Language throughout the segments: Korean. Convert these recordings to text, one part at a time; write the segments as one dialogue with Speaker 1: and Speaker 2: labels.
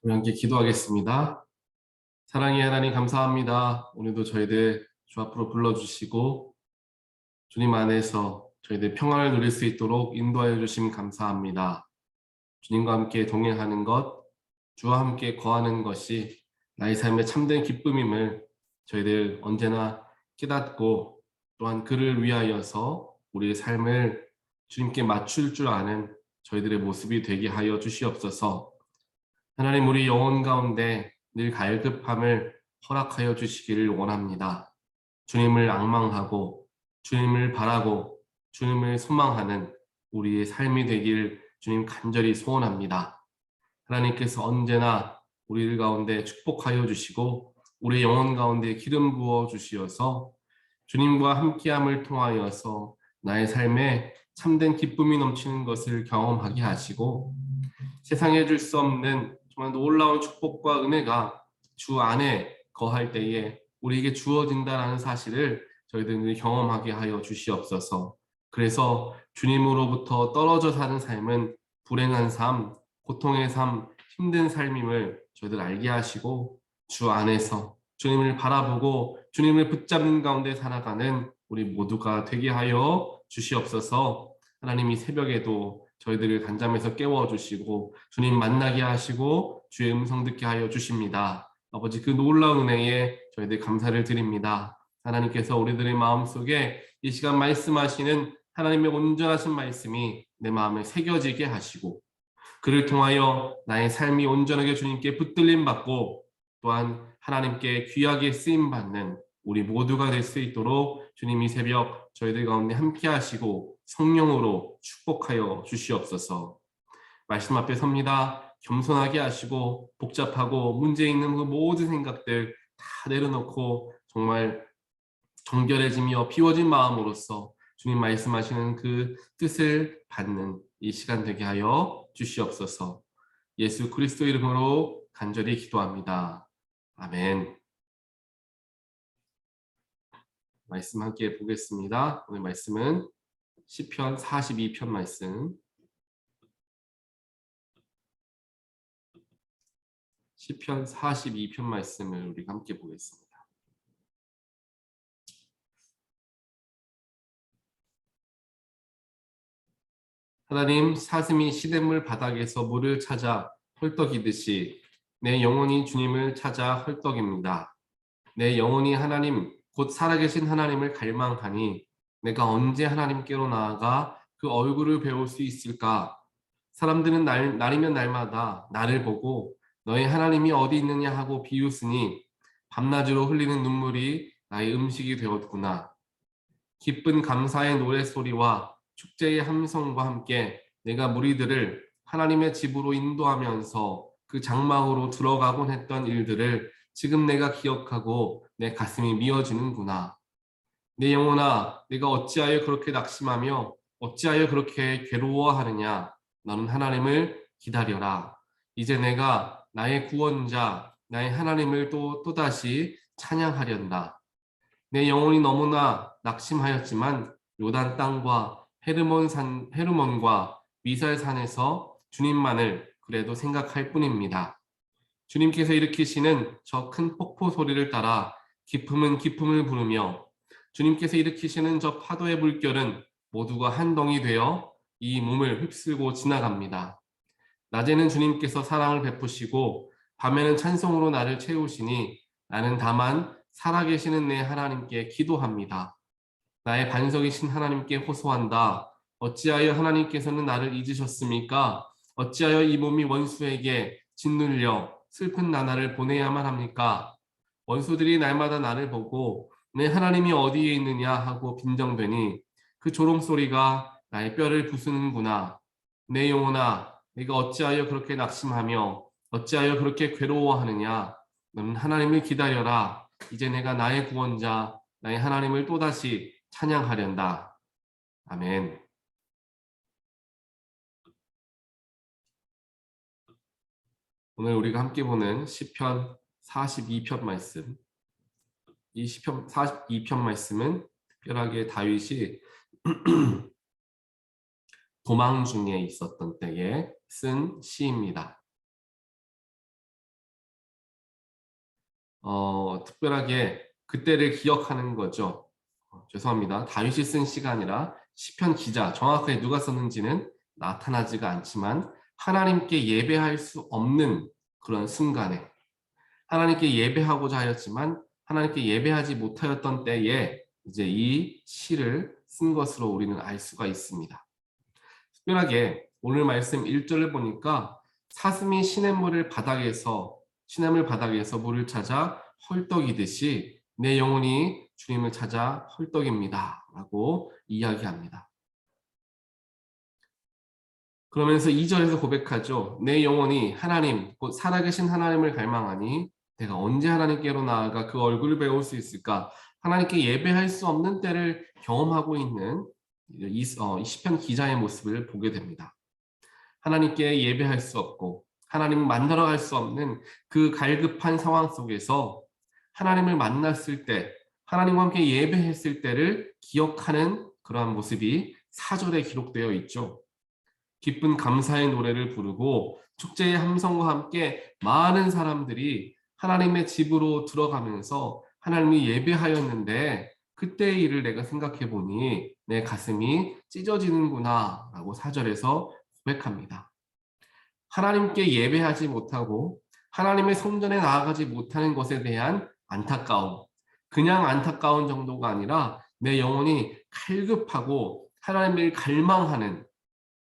Speaker 1: 우리 함께 기도하겠습니다. 사랑의 하나님 감사합니다. 오늘도 저희들 주 앞으로 불러주시고 주님 안에서 저희들 평안을 누릴 수 있도록 인도하여 주심 감사합니다. 주님과 함께 동행하는 것, 주와 함께 거하는 것이 나의 삶의 참된 기쁨임을 저희들 언제나 깨닫고 또한 그를 위하여서 우리의 삶을 주님께 맞출 줄 아는 저희들의 모습이 되게 하여 주시옵소서. 하나님, 우리 영혼 가운데 늘 갈급함을 허락하여 주시기를 원합니다. 주님을 앙망하고 주님을 바라고 주님을 소망하는 우리의 삶이 되길 주님 간절히 소원합니다. 하나님께서 언제나 우리들 가운데 축복하여 주시고 우리 영혼 가운데 기름 부어 주시어서 주님과 함께함을 통하여서 나의 삶에 참된 기쁨이 넘치는 것을 경험하게 하시고 세상에 줄 수 없는 정말 놀라운 축복과 은혜가 주 안에 거할 때에 우리에게 주어진다는 사실을 저희들이 경험하게 하여 주시옵소서. 그래서 주님으로부터 떨어져 사는 삶은 불행한 삶, 고통의 삶, 힘든 삶임을 저희들 알게 하시고 주 안에서 주님을 바라보고 주님을 붙잡는 가운데 살아가는 우리 모두가 되게 하여 주시옵소서. 하나님, 이 새벽에도 저희들을 단잠에서 깨워주시고 주님 만나게 하시고 주의 음성 듣게 하여 주십니다. 아버지, 그 놀라운 은혜에 저희들 감사를 드립니다. 하나님께서 우리들의 마음속에 이 시간 말씀하시는 하나님의 온전하신 말씀이 내 마음에 새겨지게 하시고 그를 통하여 나의 삶이 온전하게 주님께 붙들림 받고 또한 하나님께 귀하게 쓰임 받는 우리 모두가 될 수 있도록 주님 이 새벽 저희들 가운데 함께 하시고 성령으로 축복하여 주시옵소서. 말씀 앞에 섭니다. 겸손하게 하시고 복잡하고 문제 있는 그 모든 생각들 다 내려놓고 정말 정결해지며 비워진 마음으로써 주님 말씀하시는 그 뜻을 받는 이 시간 되게 하여 주시옵소서. 예수 그리스도 이름으로 간절히 기도합니다. 아멘. 말씀 함께 보겠습니다. 오늘 말씀은 시편 42편 말씀. 시편 42편 말씀을 우리가 함께 보겠습니다. 하나님, 사슴이 시냇물 바닥에서 물을 찾아 헐떡이듯이 내 영혼이 주님을 찾아 헐떡입니다. 내 영혼이 하나님, 곧 살아계신 하나님을 갈망하니 내가 언제 하나님께로 나아가 그 얼굴을 배울 수 있을까? 사람들은 날이면 날마다 나를 보고 너희 하나님이 어디 있느냐 하고 비웃으니 밤낮으로 흘리는 눈물이 나의 음식이 되었구나. 기쁜 감사의 노랫소리와 축제의 함성과 함께 내가 무리들을 하나님의 집으로 인도하면서 그 장막으로 들어가곤 했던 일들을 지금 내가 기억하고 내 가슴이 미어지는구나. 내 영혼아, 내가 어찌하여 그렇게 낙심하며 어찌하여 그렇게 괴로워하느냐. 너는 하나님을 기다려라. 이제 내가 나의 구원자, 나의 하나님을 또다시 찬양하련다. 내 영혼이 너무나 낙심하였지만 요단 땅과 헤르몬과 미살산에서 주님만을 그래도 생각할 뿐입니다. 주님께서 일으키시는 저 큰 폭포 소리를 따라 기품은 기품을 부르며 주님께서 일으키시는 저 파도의 물결은 모두가 한 덩이 되어 이 몸을 휩쓸고 지나갑니다. 낮에는 주님께서 사랑을 베푸시고 밤에는 찬송으로 나를 채우시니 나는 다만 살아계시는 내 하나님께 기도합니다. 나의 반석이신 하나님께 호소한다. 어찌하여 하나님께서는 나를 잊으셨습니까? 어찌하여 이 몸이 원수에게 짓눌려 슬픈 나날을 보내야만 합니까? 원수들이 날마다 나를 보고 내 하나님이 어디에 있느냐 하고 빈정되니 그 조롱소리가 나의 뼈를 부수는구나. 내 영혼아, 네가 어찌하여 그렇게 낙심하며 어찌하여 그렇게 괴로워하느냐? 너는 하나님을 기다려라. 이제 내가 나의 구원자, 나의 하나님을 또다시 찬양하련다. 아멘. 오늘 우리가 함께 보는 시편 42편 말씀. 이 시편 42편 말씀은 특별하게 다윗이 도망 중에 있었던 때에 쓴 시입니다. 특별하게 그때를 기억하는 거죠. 죄송합니다. 다윗이 쓴 시가 아니라 시편 기자, 정확하게 누가 썼는지는 나타나지가 않지만 하나님께 예배할 수 없는 그런 순간에 하나님께 예배하고자 하였지만 하나님께 예배하지 못하였던 때에 이제 이 시를 쓴 것으로 우리는 알 수가 있습니다. 특별하게 오늘 말씀 1절을 보니까 사슴이 시냇물 바닥에서 물을 찾아 헐떡이듯이 내 영혼이 주님을 찾아 헐떡입니다 라고 이야기합니다. 그러면서 2절에서 고백하죠. 내 영혼이 하나님, 곧 살아계신 하나님을 갈망하니 내가 언제 하나님께로 나아가 그 얼굴을 배울 수 있을까? 하나님께 예배할 수 없는 때를 경험하고 있는 이 시편 기자의 모습을 보게 됩니다. 하나님께 예배할 수 없고 하나님을 만나러 갈 수 없는 그 갈급한 상황 속에서 하나님을 만났을 때, 하나님과 함께 예배했을 때를 기억하는 그러한 모습이 4절에 기록되어 있죠. 기쁜 감사의 노래를 부르고 축제의 함성과 함께 많은 사람들이 하나님의 집으로 들어가면서 하나님이 예배하였는데 그때의 일을 내가 생각해 보니 내 가슴이 찢어지는구나 라고 4절에서 고백합니다. 하나님께 예배하지 못하고 하나님의 성전에 나아가지 못하는 것에 대한 안타까움, 그냥 안타까운 정도가 아니라 내 영혼이 갈급하고 하나님을 갈망하는,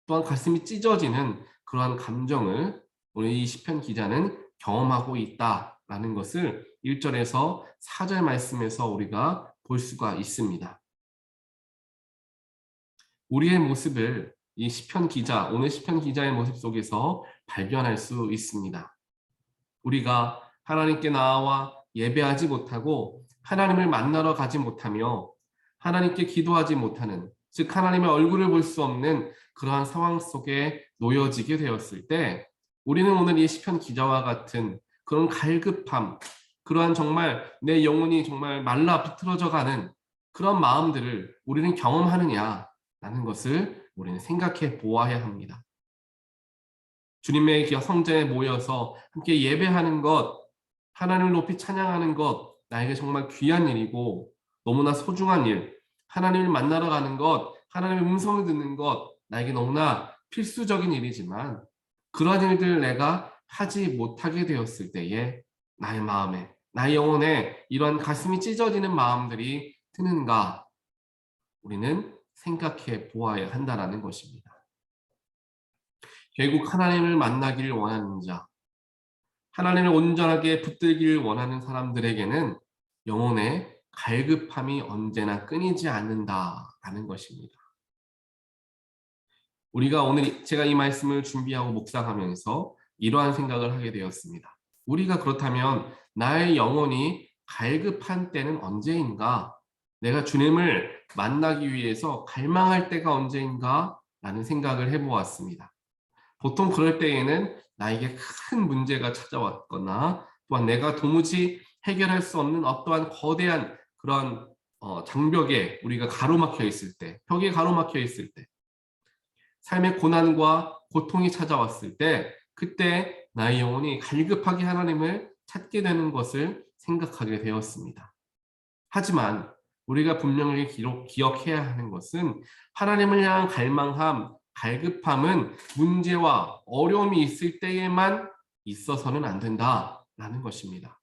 Speaker 1: 또한 가슴이 찢어지는 그러한 감정을 오늘 이 시편 기자는 경험하고 있다라는 것을 1절에서 4절 말씀에서 우리가 볼 수가 있습니다. 우리의 모습을 이 시편 기자, 오늘 시편 기자의 모습 속에서 발견할 수 있습니다. 우리가 하나님께 나와 예배하지 못하고 하나님을 만나러 가지 못하며 하나님께 기도하지 못하는, 즉 하나님의 얼굴을 볼 수 없는 그러한 상황 속에 놓여지게 되었을 때 우리는 오늘 이 시편 기자와 같은 그런 갈급함, 그러한 정말 내 영혼이 정말 말라 비틀어져 가는 그런 마음들을 우리는 경험하느냐라는 것을 우리는 생각해 보아야 합니다. 주님의 성전에 모여서 함께 예배하는 것, 하나님을 높이 찬양하는 것, 나에게 정말 귀한 일이고 너무나 소중한 일, 하나님을 만나러 가는 것, 하나님의 음성을 듣는 것, 나에게 너무나 필수적인 일이지만 그런 일들을 내가 하지 못하게 되었을 때에 나의 마음에, 나의 영혼에 이런 가슴이 찢어지는 마음들이 드는가, 우리는 생각해 보아야 한다는 것입니다. 결국 하나님을 만나기를 원하는 자, 하나님을 온전하게 붙들기를 원하는 사람들에게는 영혼의 갈급함이 언제나 끊이지 않는다라는 것입니다. 우리가 오늘 제가 이 말씀을 준비하고 묵상하면서 이러한 생각을 하게 되었습니다. 우리가 그렇다면 나의 영혼이 갈급한 때는 언제인가? 내가 주님을 만나기 위해서 갈망할 때가 언제인가? 라는 생각을 해보았습니다. 보통 그럴 때에는 나에게 큰 문제가 찾아왔거나 또한 내가 도무지 해결할 수 없는 어떠한 거대한 그런 장벽에 우리가 가로막혀 있을 때, 벽에 가로막혀 있을 때, 삶의 고난과 고통이 찾아왔을 때, 그때 나의 영혼이 갈급하게 하나님을 찾게 되는 것을 생각하게 되었습니다. 하지만 우리가 분명히 기억해야 하는 것은 하나님을 향한 갈망함, 갈급함은 문제와 어려움이 있을 때에만 있어서는 안 된다라는 것입니다.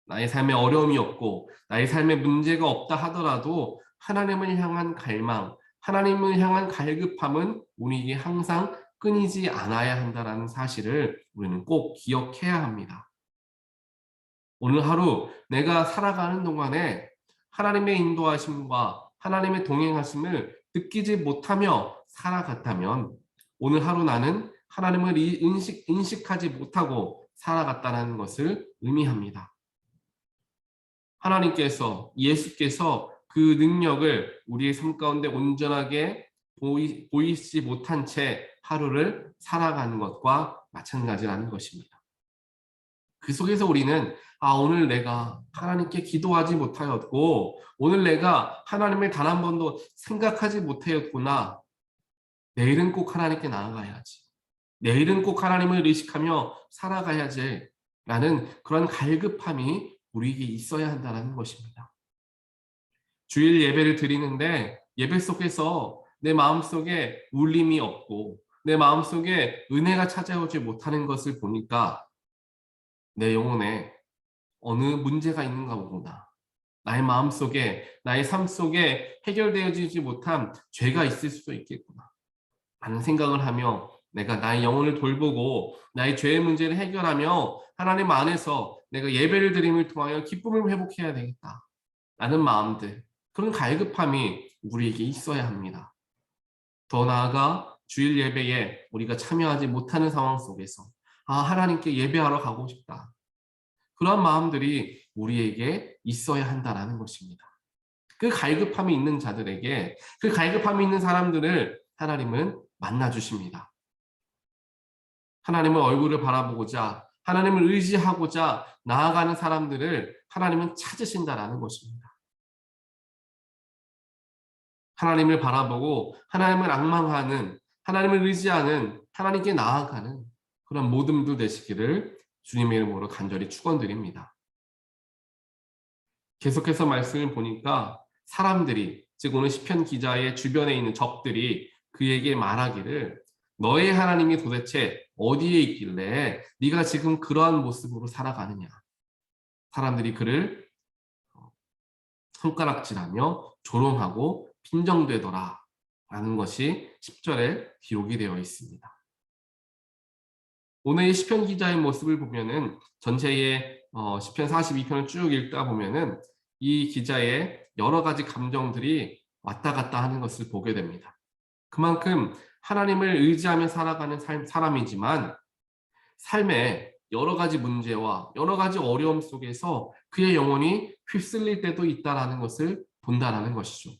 Speaker 1: 나의 삶에 어려움이 없고 나의 삶에 문제가 없다 하더라도 하나님을 향한 갈망, 하나님을 향한 갈급함은 우리에게 항상 끊이지 않아야 한다는 사실을 우리는 꼭 기억해야 합니다. 오늘 하루 내가 살아가는 동안에 하나님의 인도하심과 하나님의 동행하심을 느끼지 못하며 살아갔다면 오늘 하루 나는 하나님을 인식하지 못하고 살아갔다는 것을 의미합니다. 하나님께서, 예수께서 그 능력을 우리의 삶 가운데 온전하게 보이지 못한 채 하루를 살아가는 것과 마찬가지라는 것입니다. 그 속에서 우리는 오늘 내가 하나님께 기도하지 못하였고 오늘 내가 하나님을 단 한 번도 생각하지 못하였구나. 내일은 꼭 하나님께 나아가야지. 내일은 꼭 하나님을 의식하며 살아가야지. 라는 그런 갈급함이 우리에게 있어야 한다는 것입니다. 주일 예배를 드리는데 예배 속에서 내 마음속에 울림이 없고 내 마음속에 은혜가 찾아오지 못하는 것을 보니까 내 영혼에 어느 문제가 있는가 보구나. 나의 마음속에, 나의 삶 속에 해결되어지지 못한 죄가 있을 수도 있겠구나. 라는 생각을 하며 내가 나의 영혼을 돌보고 나의 죄의 문제를 해결하며 하나님 안에서 내가 예배를 드림을 통하여 기쁨을 회복해야 되겠다. 라는 마음들, 그런 갈급함이 우리에게 있어야 합니다. 더 나아가 주일 예배에 우리가 참여하지 못하는 상황 속에서 하나님께 예배하러 가고 싶다. 그런 마음들이 우리에게 있어야 한다는 것입니다. 그 갈급함이 있는 자들에게, 그 갈급함이 있는 사람들을 하나님은 만나주십니다. 하나님의 얼굴을 바라보고자, 하나님을 의지하고자 나아가는 사람들을 하나님은 찾으신다라는 것입니다. 하나님을 바라보고 하나님을 앙망하는, 하나님을 의지하는, 하나님께 나아가는 그런 모든들 되시기를 주님의 이름으로 간절히 축원드립니다. 계속해서 말씀을 보니까 사람들이, 즉 오늘 시편 기자의 주변에 있는 적들이 그에게 말하기를 너의 하나님이 도대체 어디에 있길래 네가 지금 그러한 모습으로 살아가느냐. 사람들이 그를 손가락질하며 조롱하고 빈정되더라 라는 것이 10절에 기록이 되어 있습니다. 오늘 이 시편 기자의 모습을 보면은 전체의 시편 42편을 쭉 읽다 보면은 이 기자의 여러 가지 감정들이 왔다 갔다 하는 것을 보게 됩니다. 그만큼 하나님을 의지하며 살아가는 사람이지만 삶에 여러 가지 문제와 여러 가지 어려움 속에서 그의 영혼이 휩쓸릴 때도 있다라는 것을 본다라는 것이죠.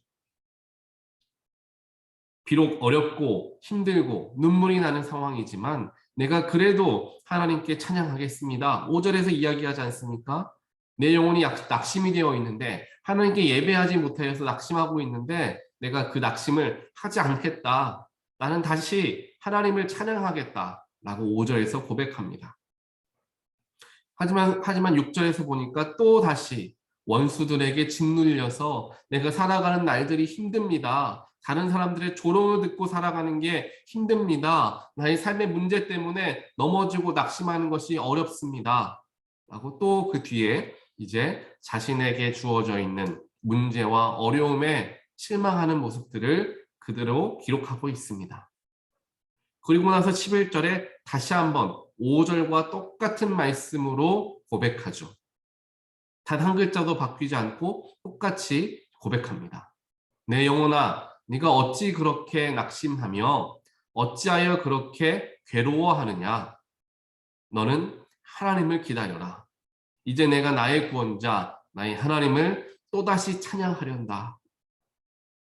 Speaker 1: 비록 어렵고 힘들고 눈물이 나는 상황이지만 내가 그래도 하나님께 찬양하겠습니다. 5절에서 이야기하지 않습니까? 내 영혼이 낙심이 되어 있는데 하나님께 예배하지 못하여서 낙심하고 있는데 내가 그 낙심을 하지 않겠다. 나는 다시 하나님을 찬양하겠다. 라고 5절에서 고백합니다. 하지만 6절에서 보니까 또 다시 원수들에게 짓눌려서 내가 살아가는 날들이 힘듭니다. 다른 사람들의 조롱을 듣고 살아가는 게 힘듭니다. 나의 삶의 문제 때문에 넘어지고 낙심하는 것이 어렵습니다. 라고 또 그 뒤에 이제 자신에게 주어져 있는 문제와 어려움에 실망하는 모습들을 그대로 기록하고 있습니다. 그리고 나서 11절에 다시 한번 5절과 똑같은 말씀으로 고백하죠. 단 한 글자도 바뀌지 않고 똑같이 고백합니다. 내 영혼아, 네가 어찌 그렇게 낙심하며 어찌하여 그렇게 괴로워하느냐? 너는 하나님을 기다려라. 이제 내가 나의 구원자, 나의 하나님을 또다시 찬양하련다.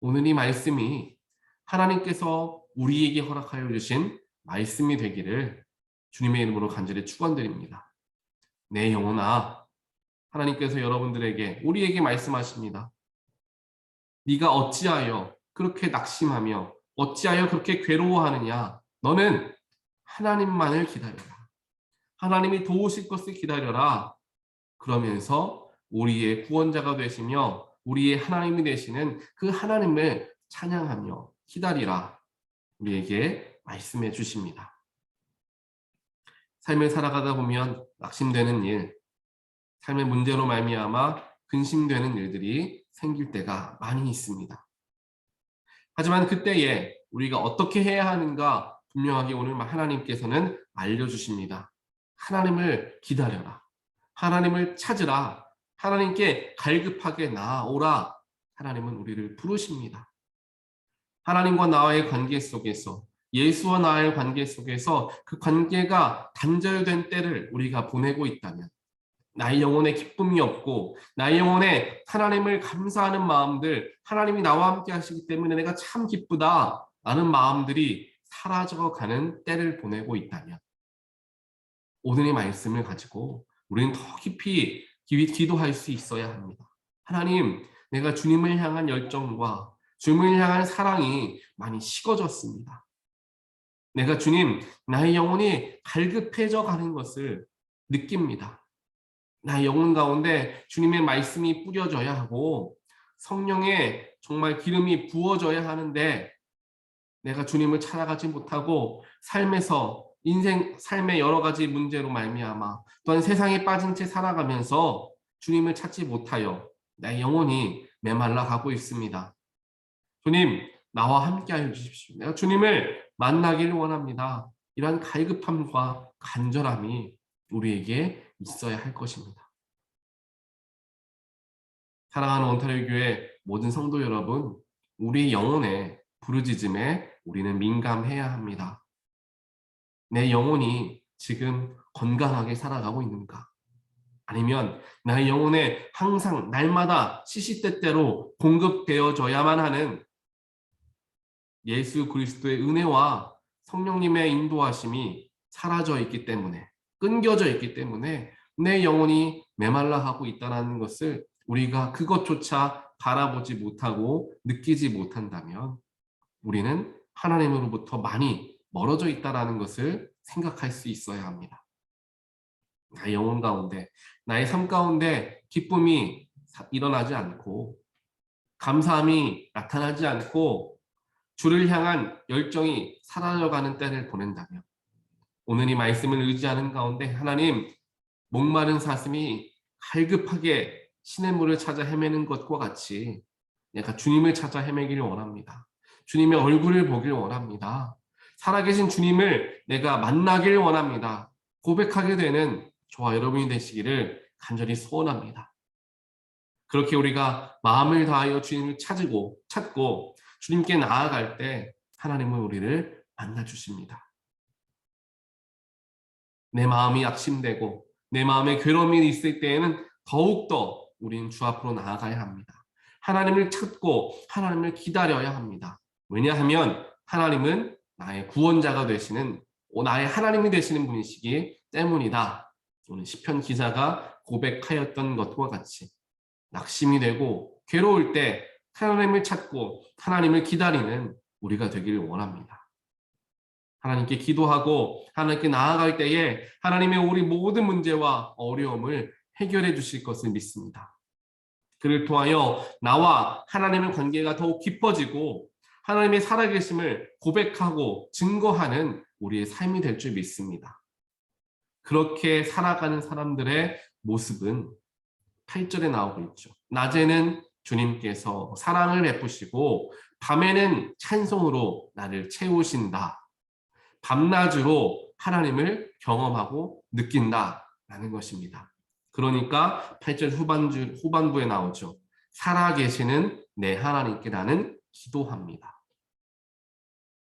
Speaker 1: 오늘 이 말씀이 하나님께서 우리에게 허락하여 주신 말씀이 되기를 주님의 이름으로 간절히 축원드립니다. 내 영혼아, 하나님께서 여러분들에게 우리에게 말씀하십니다. 네가 어찌하여 그렇게 낙심하며 어찌하여 그렇게 괴로워하느냐? 너는 하나님만을 기다려라. 하나님이 도우실 것을 기다려라. 그러면서 우리의 구원자가 되시며 우리의 하나님이 되시는 그 하나님을 찬양하며 기다리라. 우리에게 말씀해 주십니다. 삶을 살아가다 보면 낙심되는 일, 삶의 문제로 말미암아 근심되는 일들이 생길 때가 많이 있습니다. 하지만 그때에 우리가 어떻게 해야 하는가 분명하게 오늘 하나님께서는 알려주십니다. 하나님을 기다려라. 하나님을 찾으라. 하나님께 갈급하게 나아오라. 하나님은 우리를 부르십니다. 하나님과 나와의 관계 속에서, 예수와 나의 관계 속에서 그 관계가 단절된 때를 우리가 보내고 있다면, 나의 영혼에 기쁨이 없고 나의 영혼에 하나님을 감사하는 마음들, 하나님이 나와 함께 하시기 때문에 내가 참 기쁘다 라는 마음들이 사라져가는 때를 보내고 있다면 오늘의 말씀을 가지고 우리는 더 깊이 기도할 수 있어야 합니다. 하나님, 내가 주님을 향한 열정과 주님을 향한 사랑이 많이 식어졌습니다. 내가 주님, 나의 영혼이 갈급해져 가는 것을 느낍니다. 나의 영혼 가운데 주님의 말씀이 뿌려져야 하고 성령의 정말 기름이 부어져야 하는데 내가 주님을 찾아가지 못하고 삶의 여러 가지 문제로 말미암아 또한 세상에 빠진 채 살아가면서 주님을 찾지 못하여 나의 영혼이 메말라 가고 있습니다. 주님, 나와 함께 하여 주십시오. 내가 주님을 만나기를 원합니다. 이러한 갈급함과 간절함이 우리에게 있어야 할 것입니다. 사랑하는 온타리오 교회 모든 성도 여러분, 우리 영혼의 부르짖음에 우리는 민감해야 합니다. 내 영혼이 지금 건강하게 살아가고 있는가? 아니면 나의 영혼에 항상 날마다 시시때때로 공급되어져야만 하는 예수 그리스도의 은혜와 성령님의 인도하심이 사라져 있기 때문에, 끊겨져 있기 때문에 내 영혼이 메말라하고 있다는 것을 우리가 그것조차 바라보지 못하고 느끼지 못한다면 우리는 하나님으로부터 많이 멀어져 있다는 것을 생각할 수 있어야 합니다. 나의 영혼 가운데, 나의 삶 가운데 기쁨이 일어나지 않고 감사함이 나타나지 않고 주를 향한 열정이 사라져가는 때를 보낸다면 오늘 이 말씀을 의지하는 가운데 하나님, 목마른 사슴이 갈급하게 시냇물을 찾아 헤매는 것과 같이 내가 주님을 찾아 헤매기를 원합니다. 주님의 얼굴을 보기를 원합니다. 살아계신 주님을 내가 만나기를 원합니다. 고백하게 되는 저와 여러분이 되시기를 간절히 소원합니다. 그렇게 우리가 마음을 다하여 주님을 찾고 주님께 나아갈 때 하나님은 우리를 만나주십니다. 내 마음이 낙심되고 내 마음에 괴로움이 있을 때에는 더욱더 우리는 주 앞으로 나아가야 합니다. 하나님을 찾고 하나님을 기다려야 합니다. 왜냐하면 하나님은 나의 구원자가 되시는, 나의 하나님이 되시는 분이시기 때문이다. 오늘 시편 기자가 고백하였던 것과 같이 낙심이 되고 괴로울 때 하나님을 찾고 하나님을 기다리는 우리가 되기를 원합니다. 하나님께 기도하고 하나님께 나아갈 때에 하나님의 우리 모든 문제와 어려움을 해결해 주실 것을 믿습니다. 그를 통하여 나와 하나님의 관계가 더욱 깊어지고 하나님의 살아계심을 고백하고 증거하는 우리의 삶이 될 줄 믿습니다. 그렇게 살아가는 사람들의 모습은 8절에 나오고 있죠. 낮에는 주님께서 사랑을 베푸시고 밤에는 찬송으로 나를 채우신다. 밤낮으로 하나님을 경험하고 느낀다라는 것입니다. 그러니까 8절 후반부에 나오죠. 살아계시는 내 하나님께 나는 기도합니다.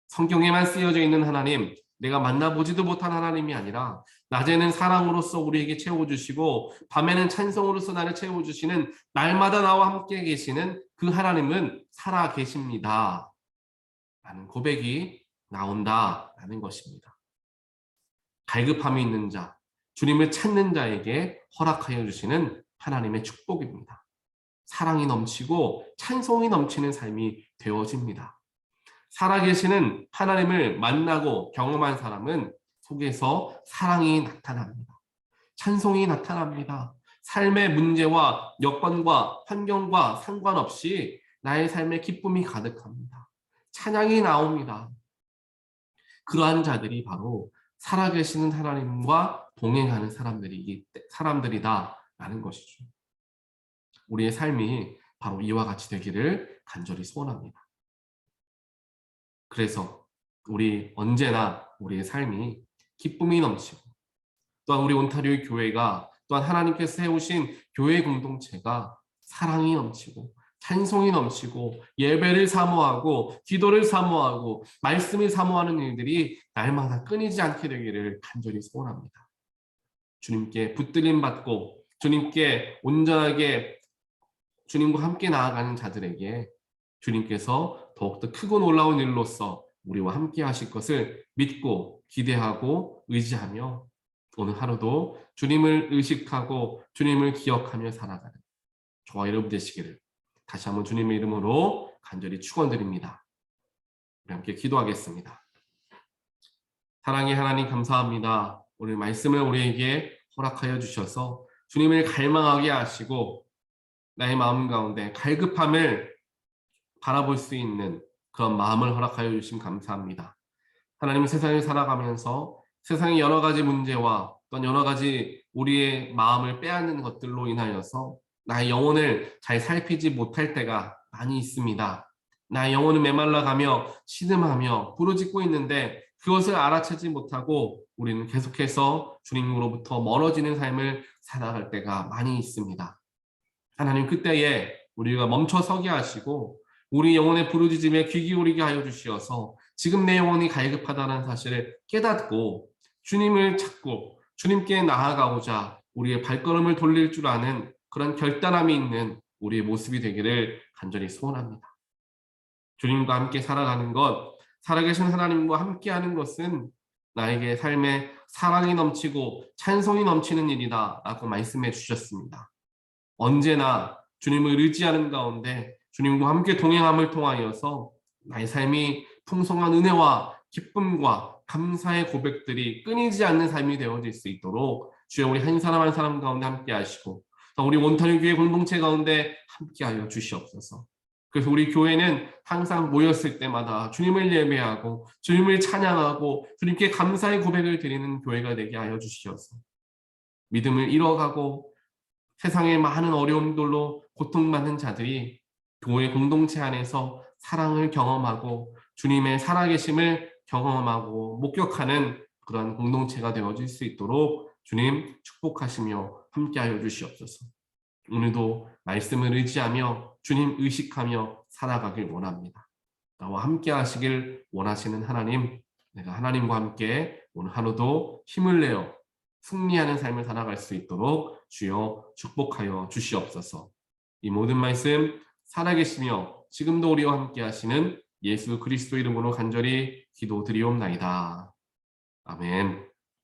Speaker 1: 성경에만 쓰여져 있는 하나님, 내가 만나보지도 못한 하나님이 아니라 낮에는 사랑으로서 우리에게 채워주시고 밤에는 찬송으로서 나를 채워주시는 날마다 나와 함께 계시는 그 하나님은 살아계십니다. 라는 고백이 나온다라는 것입니다. 갈급함이 있는 자, 주님을 찾는 자에게 허락하여 주시는 하나님의 축복입니다. 사랑이 넘치고 찬송이 넘치는 삶이 되어집니다. 살아계시는 하나님을 만나고 경험한 사람은 속에서 사랑이 나타납니다. 찬송이 나타납니다. 삶의 문제와 여건과 환경과 상관없이 나의 삶에 기쁨이 가득합니다. 찬양이 나옵니다. 그러한 자들이 바로 살아계시는 하나님과 동행하는 사람들이다라는 것이죠. 우리의 삶이 바로 이와 같이 되기를 간절히 소원합니다. 그래서 우리 언제나 우리의 삶이 기쁨이 넘치고 또한 우리 온타리오 교회가 또한 하나님께서 세우신 교회 공동체가 사랑이 넘치고 찬송이 넘치고 예배를 사모하고 기도를 사모하고 말씀을 사모하는 일들이 날마다 끊이지 않게 되기를 간절히 소원합니다. 주님께 붙들림 받고 주님께 온전하게 주님과 함께 나아가는 자들에게 주님께서 더욱더 크고 놀라운 일로서 우리와 함께 하실 것을 믿고 기대하고 의지하며 오늘 하루도 주님을 의식하고 주님을 기억하며 살아가는 저와 여러분 되시기를 다시 한번 주님의 이름으로 간절히 축원드립니다. 우리 함께 기도하겠습니다. 사랑의 하나님 감사합니다. 오늘 말씀을 우리에게 허락하여 주셔서 주님을 갈망하게 하시고 나의 마음 가운데 갈급함을 바라볼 수 있는 그런 마음을 허락하여 주심 감사합니다. 하나님, 세상을 살아가면서 세상의 여러 가지 문제와 또 여러 가지 우리의 마음을 빼앗는 것들로 인하여서 나의 영혼을 잘 살피지 못할 때가 많이 있습니다. 나의 영혼은 메말라가며 시름하며 부르짖고 있는데 그것을 알아채지 못하고 우리는 계속해서 주님으로부터 멀어지는 삶을 살아갈 때가 많이 있습니다. 하나님, 그때에 우리가 멈춰 서게 하시고 우리 영혼의 부르짖음에 귀 기울이게 하여 주시어서 지금 내 영혼이 갈급하다는 사실을 깨닫고 주님을 찾고 주님께 나아가고자 우리의 발걸음을 돌릴 줄 아는 그런 결단함이 있는 우리의 모습이 되기를 간절히 소원합니다. 주님과 함께 살아가는 것, 살아계신 하나님과 함께하는 것은 나에게 삶에 사랑이 넘치고 찬송이 넘치는 일이다 라고 말씀해 주셨습니다. 언제나 주님을 의지하는 가운데 주님과 함께 동행함을 통하여서 나의 삶이 풍성한 은혜와 기쁨과 감사의 고백들이 끊이지 않는 삶이 되어질 수 있도록 주여 우리 한 사람 한 사람 가운데 함께 하시고 우리 온타뉴 교회 공동체 가운데 함께하여 주시옵소서. 그래서 우리 교회는 항상 모였을 때마다 주님을 예배하고 주님을 찬양하고 주님께 감사의 고백을 드리는 교회가 되게 하여 주시옵소서. 믿음을 잃어가고 세상의 많은 어려움들로 고통받는 자들이 교회 공동체 안에서 사랑을 경험하고 주님의 살아계심을 경험하고 목격하는 그런 공동체가 되어질 수 있도록 주님 축복하시며 함께하여 주시옵소서. 오늘도 말씀을 의지하며 주님 의식하며 살아가길 원합니다. 나와 함께 하시길 원하시는 하나님, 내가 하나님과 함께 오늘 하루도 힘을 내어 승리하는 삶을 살아갈 수 있도록 주여 축복하여 주시옵소서. 이 모든 말씀 살아계시며 지금도 우리와 함께 하시는 예수 그리스도 이름으로 간절히 기도드리옵나이다. 아멘.